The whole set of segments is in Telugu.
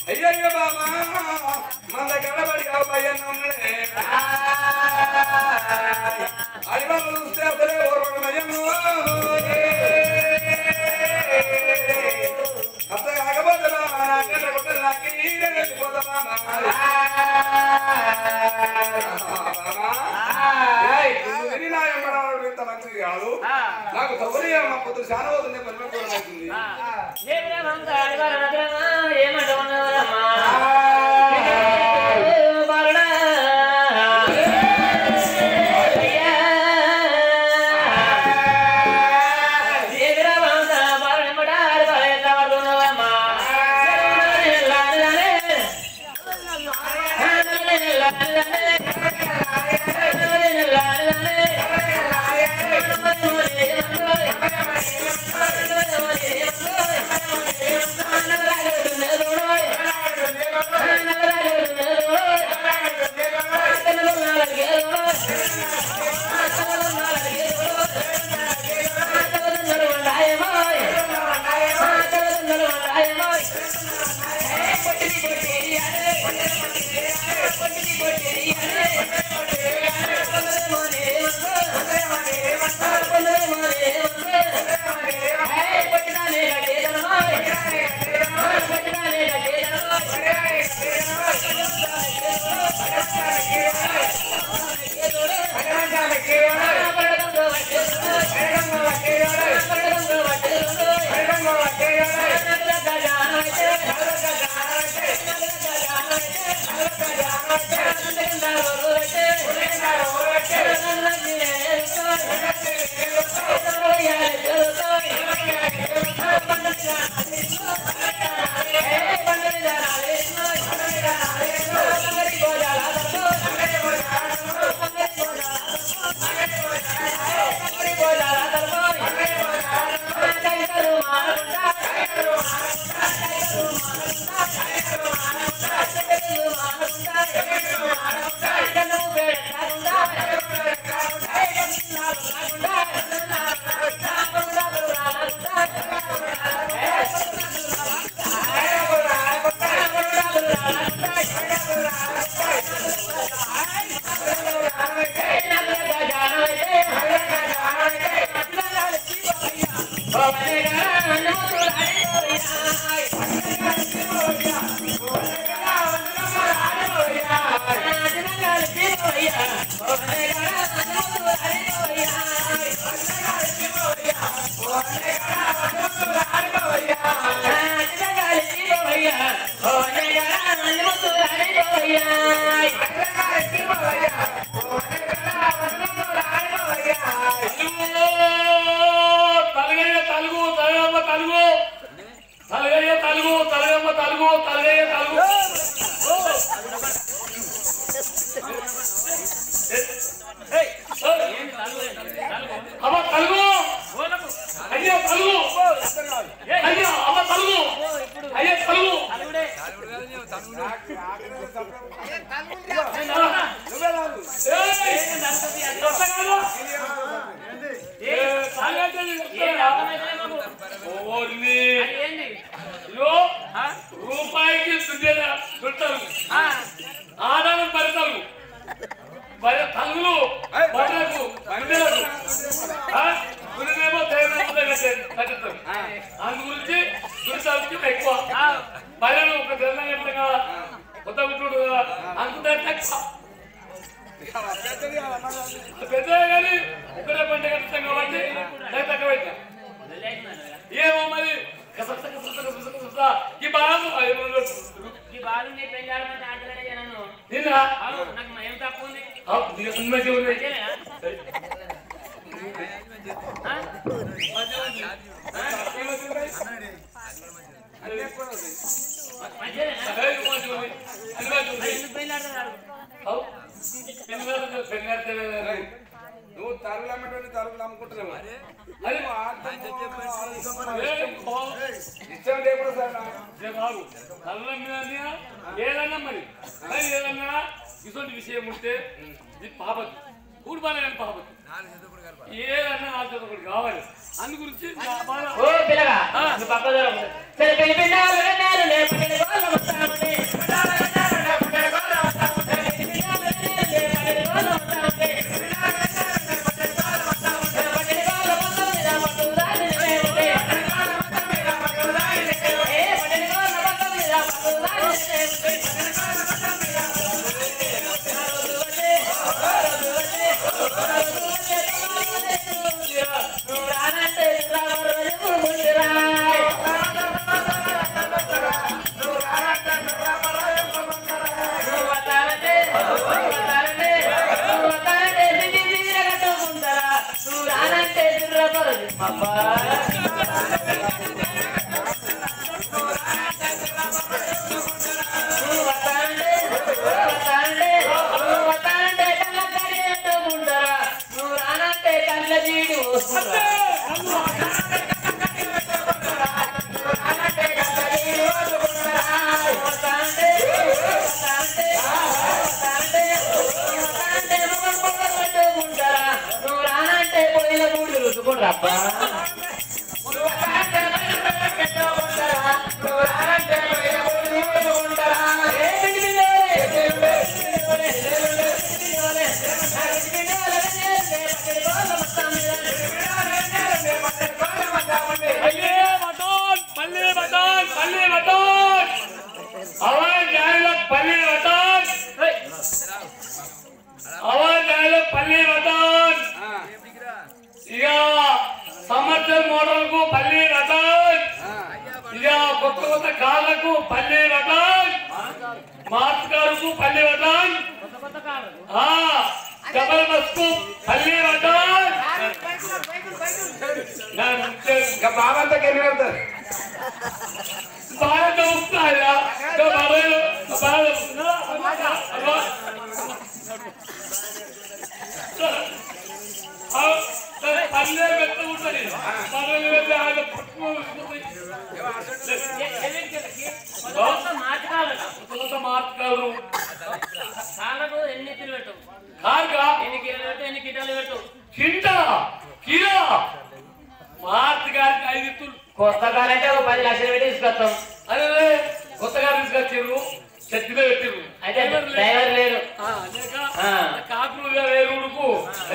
అయ్యయ్య బాబా మన గడబడి అబ్బాయన్నే అడివాళ్ళు చూస్తే అసలే ఓర్వడమయ్యను అసలు కాకపోతే బాబా నాకెళ్ళ కొట్టలు నాకు వెళ్ళిపోతా ఇంత మంచిది కాదు నాకు సౌకర్య మా పొద్దు చాలా అవుతుంది పనిమూరం అవుతుంది రూపాయికి ఆదాయం పడతారు తల్లులు బట్టలకు గురినేమో కట్టుతారు అందు గురించి గురిసాలకు ఎక్కువ బయలు ఒక తెలంగాణ కొత్త గుట్టుడు అనుకుంటే పెద్దగా కానీ ఒకటే పంట కట్టుతాం కాబట్టి తక్కువ ఏమో మరి ఈ బాలు ఈ బాలు నీ పెళ్ళాడమంటే ఆడలే నన్ను నిన్న నాకు ఏం తక్కువ ఉంది నువ్వు తరువులు అమ్మటోని తరువులు అమ్ముకుంటున్నావు ఇష్టం లేకుండా సార్ తరువుల మీద ఏదన్నా మరి ఏదన్నా ఇటువంటి విషయం ఉంటే ఇది పాపతి కూడిపాలే కానీ పాపతి ఏదన్నా నా చేత ఒకటి కావాలి అందు గురించి సంవత్సరం మోడల్ కు పల్లి రతన్ ఇక కొత్త కొత్త కార్లకు పల్లి రతన్ మార్చ్ కారుకు పల్లి రతన్ డబల్ బస్ కు పల్లి రతన్ బాబాతో కెళ్ళి వెళ్తారు బాగా వస్తాయా పల్లె వెళ్తూ ఉంటుంది పల్లెలు వెళ్ళి ఆయన మార్చుకోరు కాళ్ళకు ఎన్ని కిలో పెట్టు కారుగా ఎన్ని కిలో పెట్టు ఎన్ని కిటాలు పెట్టు కింటా కిలో మార్చి గారికి 5 ఇత్తులు కొత్త కారు అంటే ఒక 10 లక్షలు పెట్టి తీసుకొస్తాం అదే కొత్తగా తీసుకొచ్చారు చెట్టులో పెట్టిరు అయితే డ్రైవర్ లేరు కాకులు వేరుకు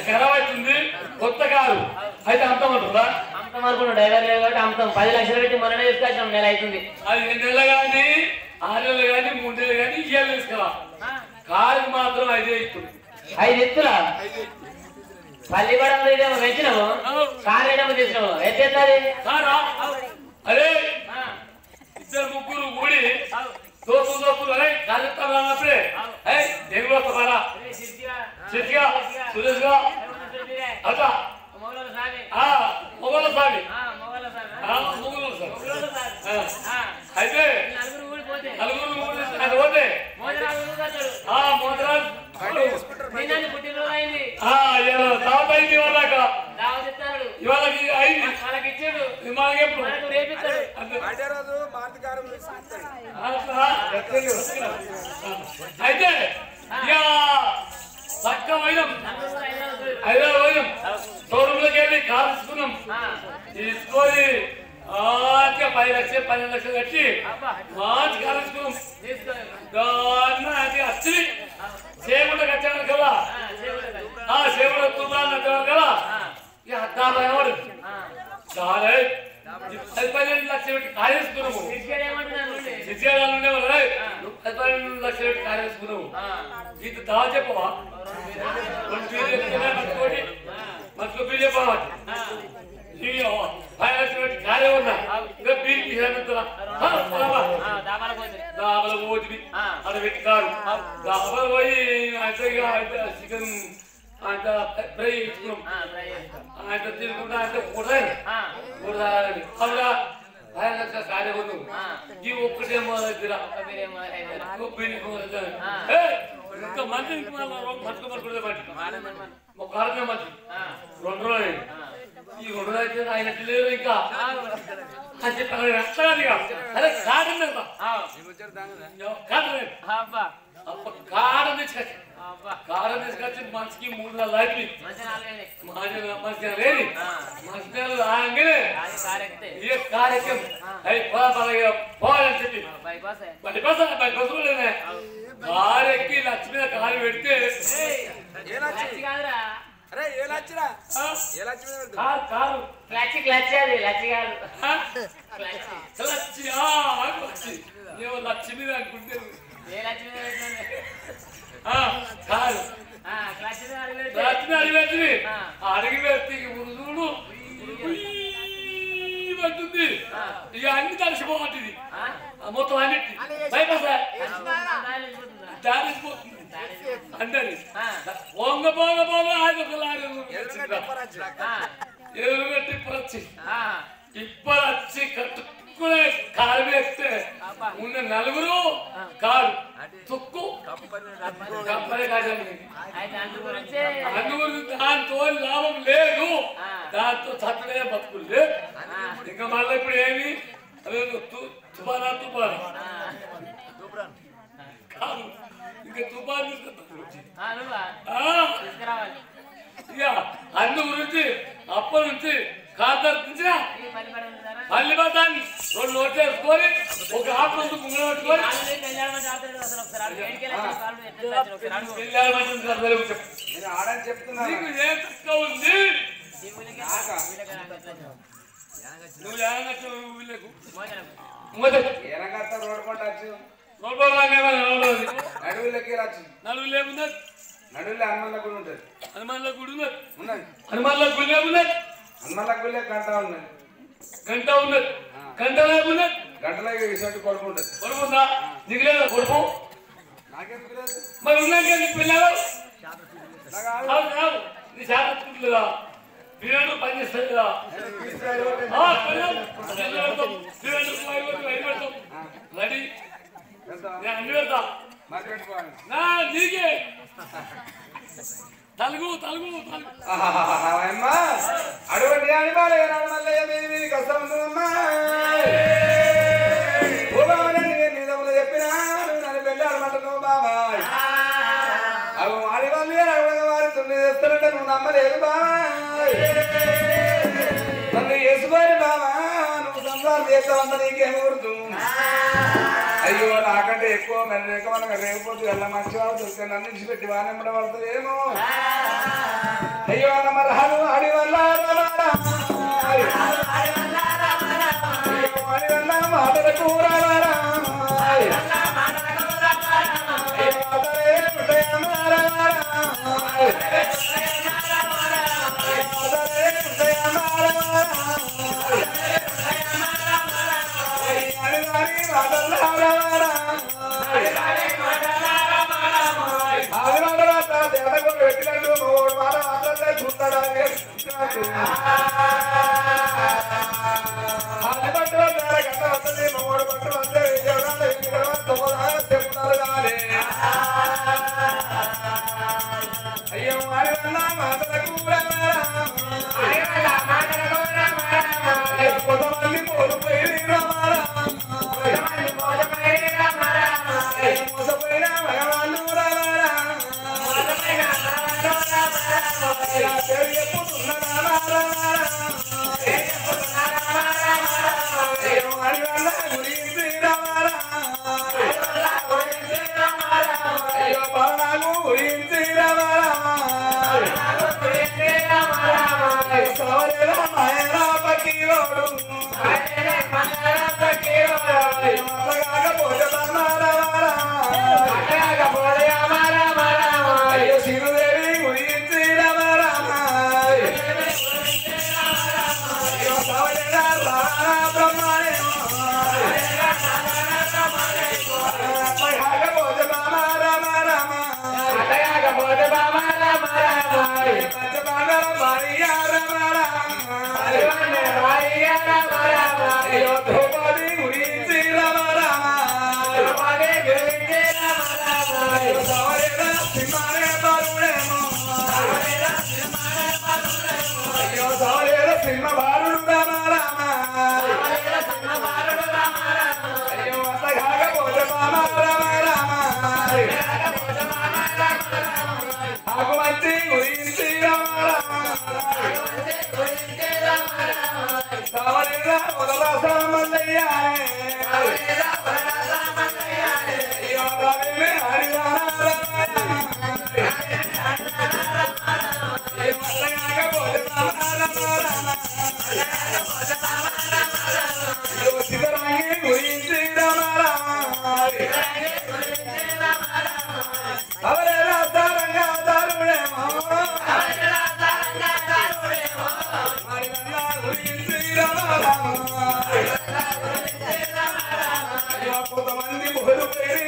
ఖరాబ్ అవుతుంది కొత్త కారు అయితే అమ్ముతామంటారా అమ్ముతాం అనుకున్నాం డ్రైవర్ లేరు కాబట్టి అమ్ముతాం 10 లక్షలు పెట్టి మొన్ననే తీసుకొచ్చాం నెల అవుతుంది అది 2 నెలలు కానీ 6 నెలలు కానీ 3 నెలలు కానీ ఇయ్యాలి తీసుకురా కారు మాత్రం 5 ఇస్తుంది 5 ఎత్తులా పల్లి పడంలో ఇదేమో పెంచినాము కారు ఏమో తీసినాము ఎత్తేస్తుంది కారా అరే ఇద్దరు ముగ్గురు కూడి దోస్తులు అరే కార్యక్రమం అన్నప్పుడే తెలుగు వస్తారా చిట్గా సురేష్గా అట్లా మొగల స్వామి అయితే నలుగురు పోతే మోదరాజు తాత అయింది ఇవాళ ఇవాళకి అయింది మనకి ఎప్పుడు అయితే ఇక చక్క పోయినాం హైదరాబాద్ పోయినాం షోరూంలోకి వెళ్ళి కారు తీసుకున్నాం తీసుకొని 10 లక్షలు 12 లక్షలు కట్టి మంచి కారు తీసుకున్నాం దాన్ని అది వచ్చి సేపుండకి వచ్చాను కదా సేపుడు తుమ్మాను కదా ఇక 16 వాడు చాలా 15 లక్షలు పెట్టి కారు వేసుకున్నాము శిక్షణ ఉండేవాళ్ళు 15 లక్షలు పెట్టి కారు వేసుకున్నాము ఇది దా చెప్పవా మర్చిపో బిల్ చెప్పవా 5 లక్షలు పెట్టి కారే ఉన్నా ఇంకా బిల్ తీసేంతలా దాబల పోతుంది అది పెట్టి కారు దాబల పోయి చికెన్ అంత ఫ్రై ఇచ్చుకున్నాం అంత తిరుగుకుంటా అంటే కూడా అవునా 5 లక్షల కారే ఉన్నావు ఈ ఒక్కటేమో దగ్గర ఇంకా మంచి మంచి ఒక కారణం మంచి 2 రోజులు ఈ 2 రోజులు అయితే ఆయన లేదు ఇంకా అని చెప్పారు అరే కారణం కారణం తెచ్చుకొచ్చి కారణం తీసుకొచ్చి మనిషికి 3 నెలలు అయిపోయింది మంచి లేదు మంచి నెలలు రాగానే ఏ కార్యక్రమం అవి పోవాలని చెప్పి బస్సు లేదే కారు ఎక్కి లక్ష్మి మీద కారు పెడితే కారు లక్ష్మి అనుకుంటే కాదు అడిగి పెడితే ఉరుదుడు పడుతుంది ఇక అన్ని తడిసిపోతుంది మొత్తం అన్నిటి బైపాస్ దారిపోతుంది అందరి పొంగ పొంగ పొంగ అది ఒక లారీ ఎదురుగట్టి ఇప్పుడు వచ్చి కట్టుకునే కారు వేస్తే ఉన్న 4 కారు తుక్కు కంపని కాదండి అందుగురించి దాంతో లాభం లేదు దాంతో చక్కడే బతుకులు లేదు ఇంకా మళ్ళీ ఇప్పుడు ఏమి అదే తుఫానా కాదు ఇంకా తుఫాన్ ఇక అందు గురించి అప్పటి నుంచి కాంతించిన మల్లిబతాన్ని 2 నోట్లు వేసుకొని ఒక ఆకు ముందు ముంగలు పెట్టుకొని నీకు ఏం తక్కువ ఉంది నువ్వు వీళ్ళకు నడువు లేకుండా నడువులే హనుమాన్ల గుడి ఉంటుంది హనుమాన్ల గుడి ఉన్నది హనుమాన్ల గుడి ఉన్నది హనుమాన్ల గుడిలే గంట ఉన్నది గంట లేకుండా గంటలో ఇసంటి కొడుకు ఉంటుంది కొడుకుందా నీకు లేదా కొడుకు నాకెందుకు లేదు మరి ఉన్నాక పిల్లలు నీ శాతలేదా పిల్లలు పనిచేస్తుందా రెడీ నేను అన్ని పెడతా నీకే తలుగు అటువంటి అని బాలయ్య కష్టం చెప్పినా నన్ను పెళ్ళాడమంటున్నావు బాబాయ్ అవి వాడి వాళ్ళు వారి తొమ్మిది చేస్తారంటే నువ్వు నమ్మలేదు బాబాయ్ నన్ను వేసుకోని బాబా నువ్వు సంసారం చేస్తావంత నీకేం గుర్తు అయ్యో నాకంటే ఎక్కువ మరి లేక మనకు రేకపోతే వెళ్ళ మంచి వాళ్ళు దొరికే నన్ను విడిచిపెట్టి వానెమ్మడ పడుతుందేమో అయ్యో అన్న మరహాలు ఆడి వల్ల మాటల కూర అయ్యో మాటల కూర కొంతమంది పోలిపోయి మోసపోయిన భగవాన్ గురించి అయ్యో పవనాలు గురించి సావలేదా మొదలాస మల్లయ్య కొంతమంది మొదలు పేరు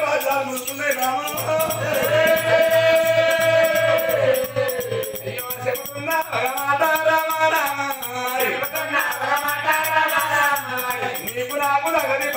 రాజాలు ముసుకున్నాయి చెబుతున్నా నీకు నాకు నగది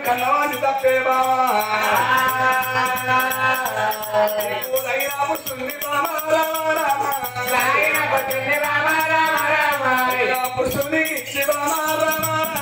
కన్నవాణి తప్పే బావా పురుషునికి ఇచ్చి బామా